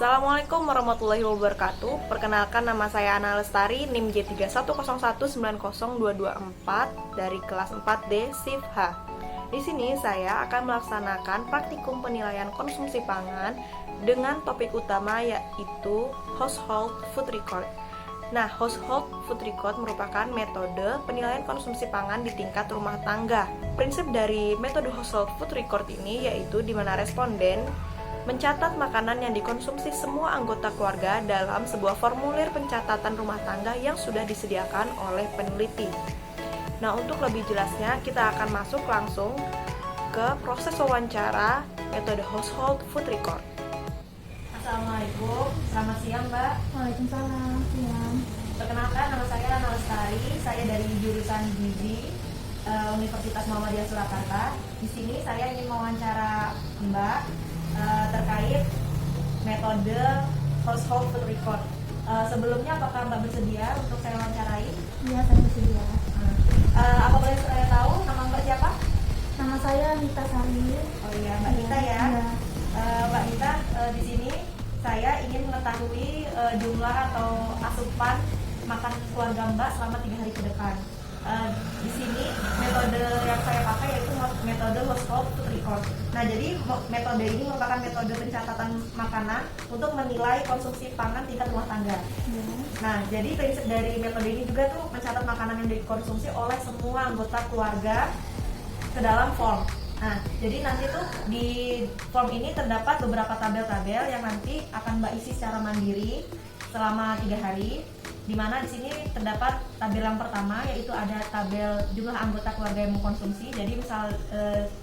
Assalamualaikum warahmatullahi wabarakatuh. Perkenalkan, nama saya Ana Lestari, NIM J310190224 dari kelas 4D SIF H. Di sini saya akan melaksanakan praktikum penilaian konsumsi pangan dengan topik utama yaitu Household Food Record. Nah, Household Food Record merupakan metode penilaian konsumsi pangan di tingkat rumah tangga. Prinsip dari metode Household Food Record ini yaitu di mana responden mencatat makanan yang dikonsumsi semua anggota keluarga dalam sebuah formulir pencatatan rumah tangga yang sudah disediakan oleh peneliti. Nah, untuk lebih jelasnya kita akan masuk langsung ke proses wawancara metode Household Food Record. Assalamualaikum, selamat siang Mbak. Waalaikumsalam, siang. Perkenalkan, nama saya Ana Lestari, saya dari jurusan Gizi Universitas Muhammadiyah Surakarta. Di sini saya ingin mewawancara Mbak terkait metode Household Food Record. Sebelumnya apakah Mbak bersedia untuk saya wawancarai? Iya, saya bersedia. Apa boleh saya tahu nama Mbak siapa? Nama saya Nita Sari. Oh iya, Mbak Nita ya. Iya. Mbak Nita, di sini saya ingin mengetahui jumlah atau asupan makan keluarga Mbak selama 3 hari ke depan. Di sini metode yang saya pakai yaitu metode Household Food Record. Nah, jadi metode ini merupakan metode pencatatan makanan untuk menilai konsumsi pangan tingkat rumah tangga. Iya. Nah, jadi prinsip dari metode ini juga tuh mencatat makanan yang dikonsumsi oleh semua anggota keluarga ke dalam form. Nah, jadi nanti tuh di form ini terdapat beberapa tabel-tabel yang nanti akan Mbak isi secara mandiri selama 3 hari. Di mana di sini terdapat tabel yang pertama yaitu ada tabel jumlah anggota keluarga yang mengkonsumsi. Jadi misal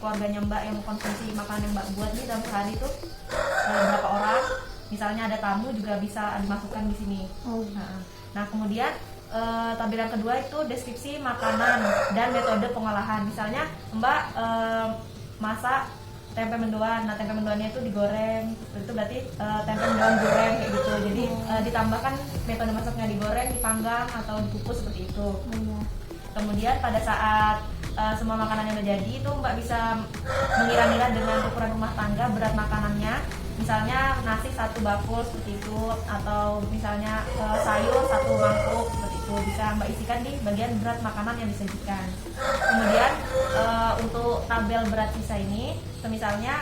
keluarganya Mbak yang mengkonsumsi makanan yang Mbak buat nih dalam sehari itu berapa orang. Misalnya ada tamu juga bisa dimasukkan di sini. Oh. Nah, kemudian tabel yang kedua itu deskripsi makanan dan metode pengolahan. Misalnya Mbak masak tempe mendoan. Nah, tempe mendoannya itu digoreng. Itu berarti tempe mendoan goreng kayak gitu. Jadi ditambahkan metode masaknya digoreng, dipanggang atau dikukus seperti itu. Oh, iya. Kemudian pada saat semua makanan yang udah jadi itu Mbak bisa mengira-ngira dengan ukuran rumah tangga berat makanannya. Misalnya nasi 1 bakul seperti itu, atau misalnya sayur 1 mangkuk seperti itu, bisa Mbak isikan di bagian berat makanan yang disajikan. Kemudian untuk tabel berat sisa ini, misalnya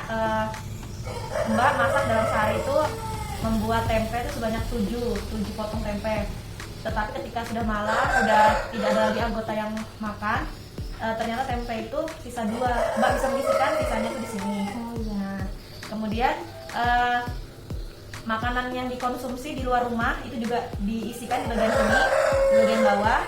Mbak masak dalam sehari itu membuat tempe itu sebanyak 7 potong tempe. Tetapi ketika sudah malam, udah tidak ada lagi anggota yang makan, ternyata tempe itu sisa 2. Mbak bisa mengisikan sisanya itu di sini. Oh, iya. Nah, kemudian makanan yang dikonsumsi di luar rumah itu juga diisikan di bagian sini, di bagian bawah.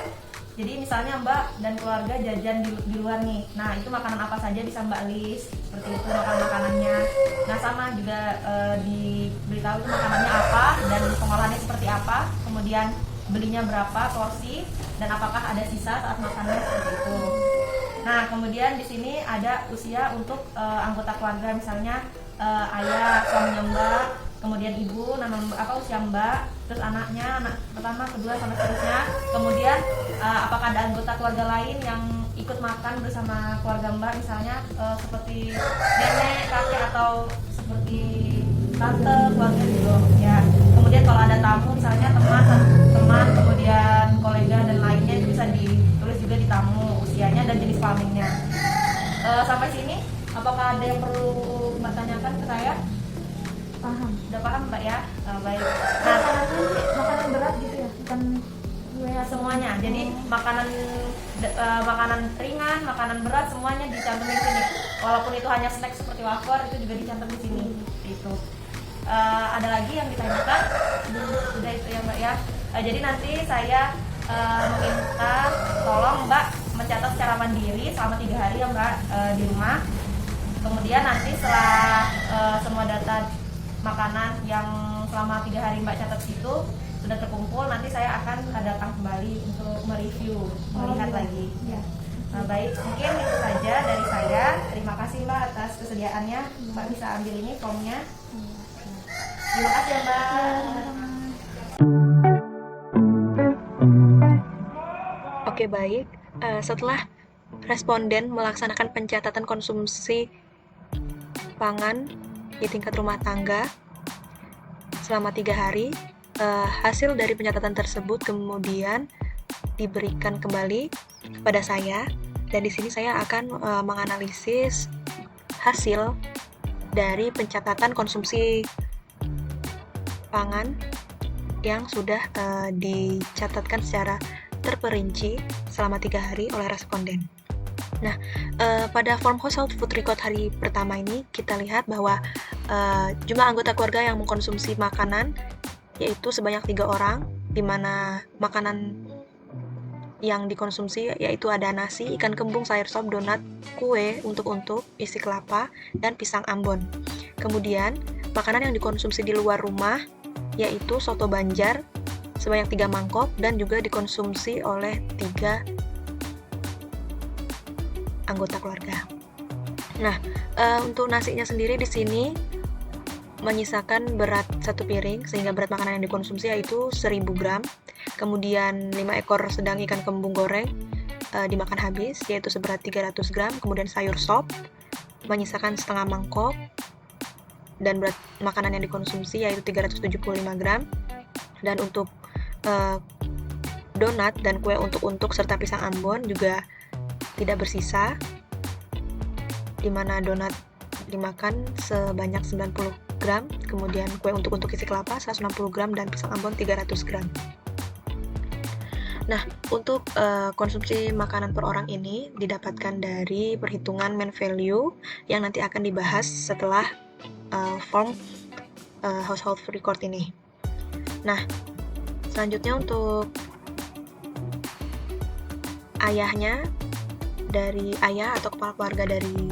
Jadi misalnya Mbak dan keluarga jajan di luar nih. Nah, itu makanan apa saja bisa Mbak list seperti itu makanannya. Nah, sama juga diberitahu itu makanannya apa dan pengolahannya seperti apa. Kemudian belinya berapa porsi dan apakah ada sisa saat makannya seperti itu. Nah, kemudian di sini ada usia untuk anggota keluarga, misalnya ayah, suaminya Mbak, kemudian ibu, nama usia Mbak, terus anaknya, anak pertama, kedua, sampai seterusnya. Kemudian apakah ada anggota keluarga lain yang ikut makan bersama keluarga Mbak, misalnya seperti nenek, kakek, atau seperti tante, keluarga gitu ya. Kemudian kalau ada tamu, misalnya teman, kemudian kolega dan lainnya, itu bisa ditulis juga di tamu, usianya dan jenis kelaminnya. Sampai sini apakah ada yang perlu Mbak tanyakan ke saya? Paham. Udah paham Mbak ya? Baik. Nah, Makanan berat gitu ya, bukan gue semuanya. Jadi makanan ringan, makanan berat semuanya dicantumin di sini. Walaupun itu hanya snack seperti wafer, itu juga dicantum di sini. Itu. Ada lagi yang ditanyakan? Sudah itu ya Mbak ya. Jadi nanti saya meminta tolong Mbak mencatat secara mandiri selama 3 hari ya Mbak di rumah. Kemudian nanti setelah semua data makanan yang selama 3 hari Mbak catat itu sudah terkumpul, nanti saya akan datang kembali untuk mereview, melihat lagi. Ya. Baik, mungkin itu saja dari saya. Terima kasih Mbak atas kesediaannya. Mbak bisa ambil ini formnya. Terima kasih ya Mbak. Oke, baik. Setelah responden melaksanakan pencatatan konsumsi pangan di tingkat rumah tangga, selama 3 hari. Hasil dari pencatatan tersebut kemudian diberikan kembali kepada saya, dan di sini saya akan menganalisis hasil dari pencatatan konsumsi pangan yang sudah dicatatkan secara terperinci selama 3 hari oleh responden. Nah, pada form household food record hari pertama ini kita lihat bahwa jumlah anggota keluarga yang mengkonsumsi makanan yaitu sebanyak 3 orang, di mana makanan yang dikonsumsi yaitu ada nasi, ikan kembung, sayur sop, donat, kue untuk isi kelapa, dan pisang Ambon. Kemudian, makanan yang dikonsumsi di luar rumah yaitu soto Banjar sebanyak 3 mangkok dan juga dikonsumsi oleh 3 anggota keluarga. Nah, untuk nasinya sendiri di sini menyisakan berat 1 piring, sehingga berat makanan yang dikonsumsi yaitu 1000 gram. Kemudian 5 ekor sedang ikan kembung goreng dimakan habis, yaitu seberat 300 gram. Kemudian sayur sop menyisakan setengah mangkok, dan berat makanan yang dikonsumsi yaitu 375 gram. Dan untuk donat dan kue untuk serta pisang Ambon juga tidak bersisa, di mana donat dimakan sebanyak 90 gram, kemudian kue untuk isi kelapa 160 gram, dan pisang Ambon 300 gram. Nah, untuk konsumsi makanan per orang ini didapatkan dari perhitungan main value yang nanti akan dibahas setelah form household food record ini. Nah, selanjutnya untuk ayahnya, dari ayah atau kepala keluarga dari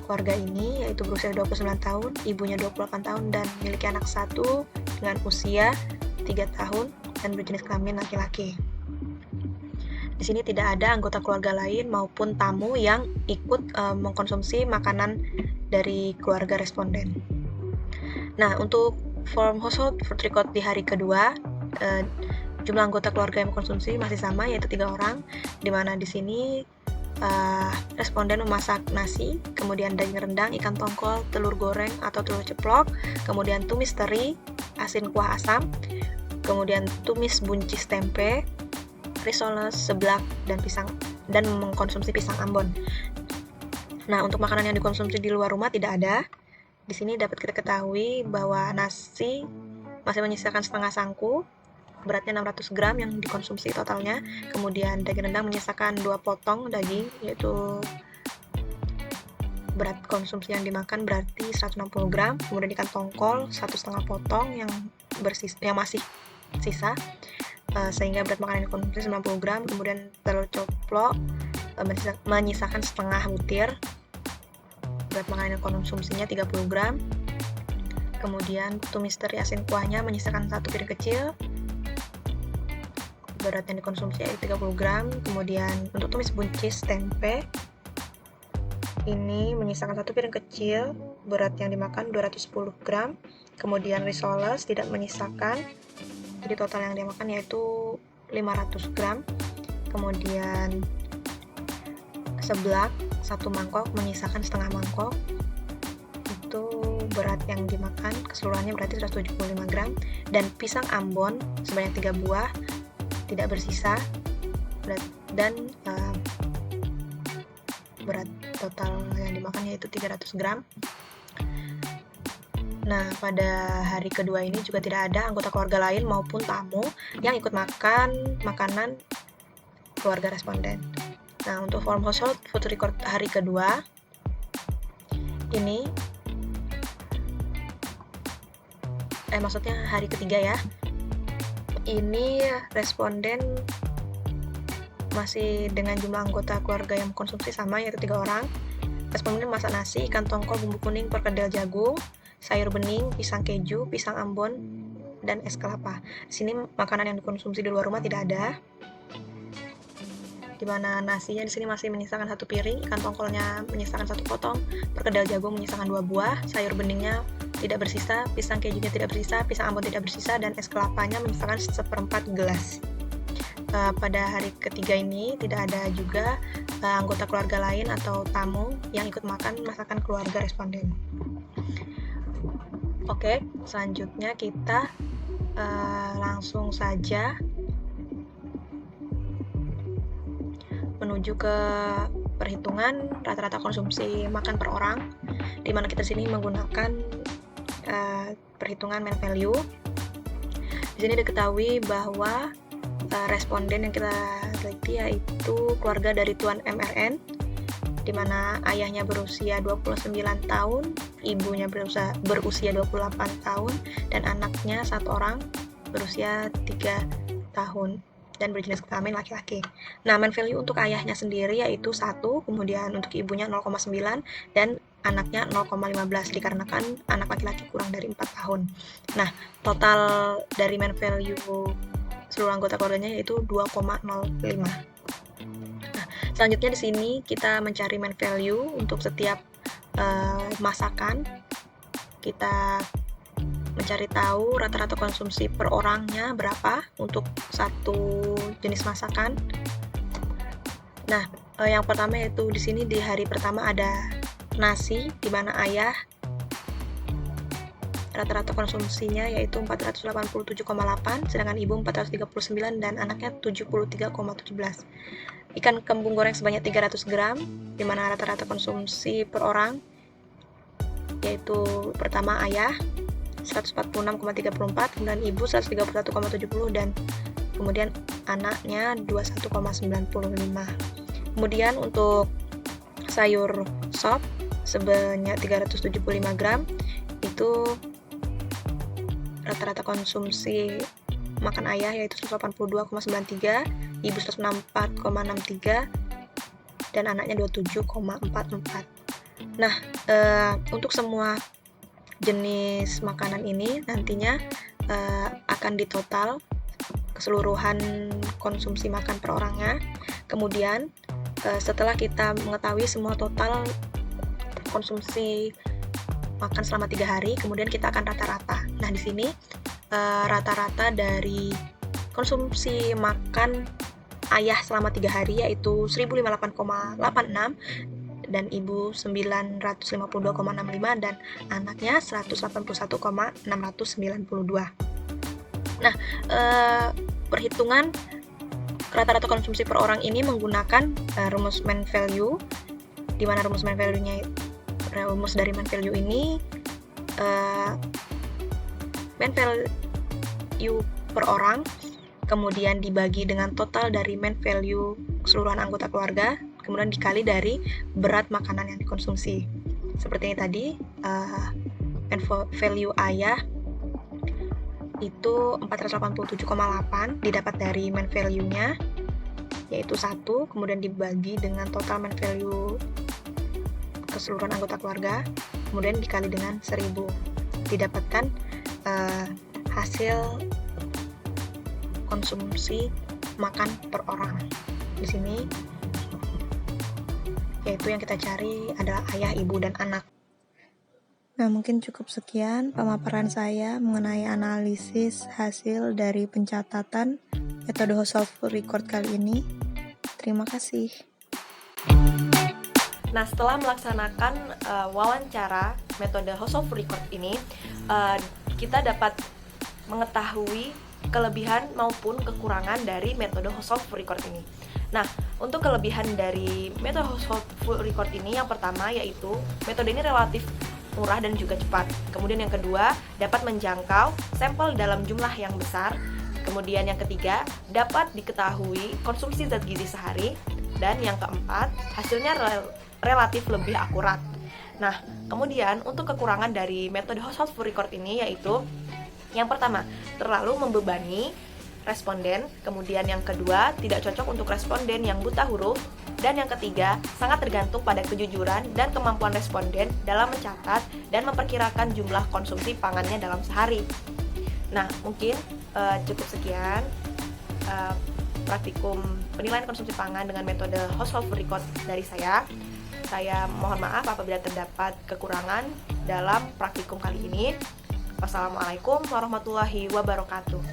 keluarga ini yaitu berusia 29 tahun, ibunya 28 tahun, dan memiliki anak 1 dengan usia 3 tahun dan berjenis kelamin laki-laki. Di sini tidak ada anggota keluarga lain maupun tamu yang ikut mengkonsumsi makanan dari keluarga responden. Nah, untuk form household food record di hari kedua, jumlah anggota keluarga yang mengkonsumsi masih sama, yaitu 3 orang, di mana di sini responden memasak nasi, kemudian daging rendang, ikan tongkol, telur goreng atau telur ceplok, kemudian tumis teri, asin kuah asam, kemudian tumis buncis tempe, risoles, seblak, dan mengkonsumsi pisang Ambon. Nah, untuk makanan yang dikonsumsi di luar rumah tidak ada. Di sini dapat kita ketahui bahwa nasi masih menyisakan setengah sangku, beratnya 600 gram yang dikonsumsi totalnya. Kemudian daging rendang menyisakan 2 potong daging, yaitu berat konsumsi yang dimakan berarti 160 gram. Kemudian ikan tongkol 1,5 potong yang masih sisa, sehingga berat makanan yang dikonsumsi 90 gram. Kemudian telur ceplok menyisakan setengah butir, berat makanan yang konsumsinya 30 gram. Kemudian tumis teri asin kuahnya menyisakan 1 piring kecil, berat yang dikonsumsi yaitu 30 gram. Kemudian untuk tumis buncis tempe ini menyisakan 1 piring kecil, berat yang dimakan 210 gram. Kemudian risoles tidak menyisakan, jadi total yang dimakan yaitu 500 gram. Kemudian seblak 1 mangkok menyisakan setengah mangkok, itu berat yang dimakan keseluruhannya berarti 175 gram. Dan pisang Ambon sebanyak 3 buah tidak bersisa, dan berat total yang dimakan yaitu 300 gram. Nah, pada hari kedua ini juga tidak ada anggota keluarga lain maupun tamu yang ikut makan makanan keluarga responden. Nah, untuk form household food record hari kedua ini, maksudnya hari ketiga ya, ini responden masih dengan jumlah anggota keluarga yang mengkonsumsi sama, yaitu 3 orang. Responden masak nasi, ikan tongkol, bumbu kuning, perkedel jagung, sayur bening, pisang keju, pisang Ambon, dan es kelapa. Di sini makanan yang dikonsumsi di luar rumah tidak ada. Di mana nasinya di sini masih menyisakan 1 piring, ikan tongkolnya menyisakan 1 potong, perkedel jagung menyisakan 2 buah, sayur beningnya tidak bersisa, pisang kejunya tidak bersisa, pisang Ambon tidak bersisa, dan es kelapanya menyisakan 1/4 gelas. Pada hari ketiga ini tidak ada juga anggota keluarga lain atau tamu yang ikut makan masakan keluarga responden. Oke, selanjutnya kita langsung saja menuju ke perhitungan rata-rata konsumsi makan per orang, di mana kita sini menggunakan perhitungan main value. Di sini diketahui bahwa responden yang kita teliti yaitu keluarga dari Tuan MRN, di mana ayahnya berusia 29 tahun, ibunya berusia 28 tahun, dan anaknya 1 orang berusia 3 tahun dan berjenis kelamin laki-laki. Nah, main value untuk ayahnya sendiri yaitu 1, kemudian untuk ibunya 0,9 dan anaknya 0,15 dikarenakan anak laki-laki kurang dari 4 tahun. Nah, total dari main value seluruh anggota keluarganya yaitu 2,05. Nah, selanjutnya di sini kita mencari main value untuk setiap masakan. Kita mencari tahu rata-rata konsumsi per orangnya berapa untuk satu jenis masakan. Nah, yang pertama yaitu di sini di hari pertama ada nasi, di mana ayah rata-rata konsumsinya yaitu 487,8, sedangkan ibu 439 dan anaknya 73,17. Ikan kembung goreng sebanyak 300 gram, di mana rata-rata konsumsi per orang yaitu pertama ayah 146,34, kemudian ibu 131,70 dan kemudian anaknya 21,95. Kemudian untuk sayur sop sebanyak 375 gram, itu rata-rata konsumsi makan ayah yaitu 182,93, ibu 164,63 dan anaknya 27,44. Nah, untuk semua jenis makanan ini nantinya akan ditotal keseluruhan konsumsi makan per orangnya. Kemudian setelah kita mengetahui semua total konsumsi makan selama 3 hari, kemudian kita akan rata-rata. Nah, di sini rata-rata dari konsumsi makan ayah selama 3 hari yaitu 1058,86 dan ibu 952,65 dan anaknya 181,692. Nah, perhitungan rata-rata konsumsi per orang ini menggunakan rumus main value, di mana rumus dari main value ini main value per orang kemudian dibagi dengan total dari main value keseluruhan anggota keluarga, kemudian dikali dari berat makanan yang dikonsumsi. Seperti ini tadi, main value ayah itu 487,8 didapat dari main value-nya yaitu 1, kemudian dibagi dengan total main value keseluruhan anggota keluarga, kemudian dikali dengan 1000. Didapatkan hasil konsumsi makan per orang. Di sini yaitu yang kita cari adalah ayah, ibu, dan anak. Nah, mungkin cukup sekian pemaparan saya mengenai analisis hasil dari pencatatan metode household food record kali ini. Terima kasih. Nah, setelah melaksanakan wawancara metode household food record ini, kita dapat mengetahui kelebihan maupun kekurangan dari metode household food record ini. Nah, untuk kelebihan dari metode household food record ini, yang pertama yaitu metode ini relatif murah dan juga cepat. Kemudian yang kedua, dapat menjangkau sampel dalam jumlah yang besar. Kemudian yang ketiga, dapat diketahui konsumsi zat gizi sehari. Dan yang keempat, hasilnya relatif lebih akurat. Nah, kemudian untuk kekurangan dari metode household food record ini yaitu yang pertama, terlalu membebani responden. Kemudian yang kedua, tidak cocok untuk responden yang buta huruf. Dan yang ketiga, sangat tergantung pada kejujuran dan kemampuan responden dalam mencatat dan memperkirakan jumlah konsumsi pangannya dalam sehari. Nah, mungkin cukup sekian praktikum penilaian konsumsi pangan dengan metode household food record dari saya. Saya mohon maaf apabila terdapat kekurangan dalam praktikum kali ini. Wassalamualaikum warahmatullahi wabarakatuh.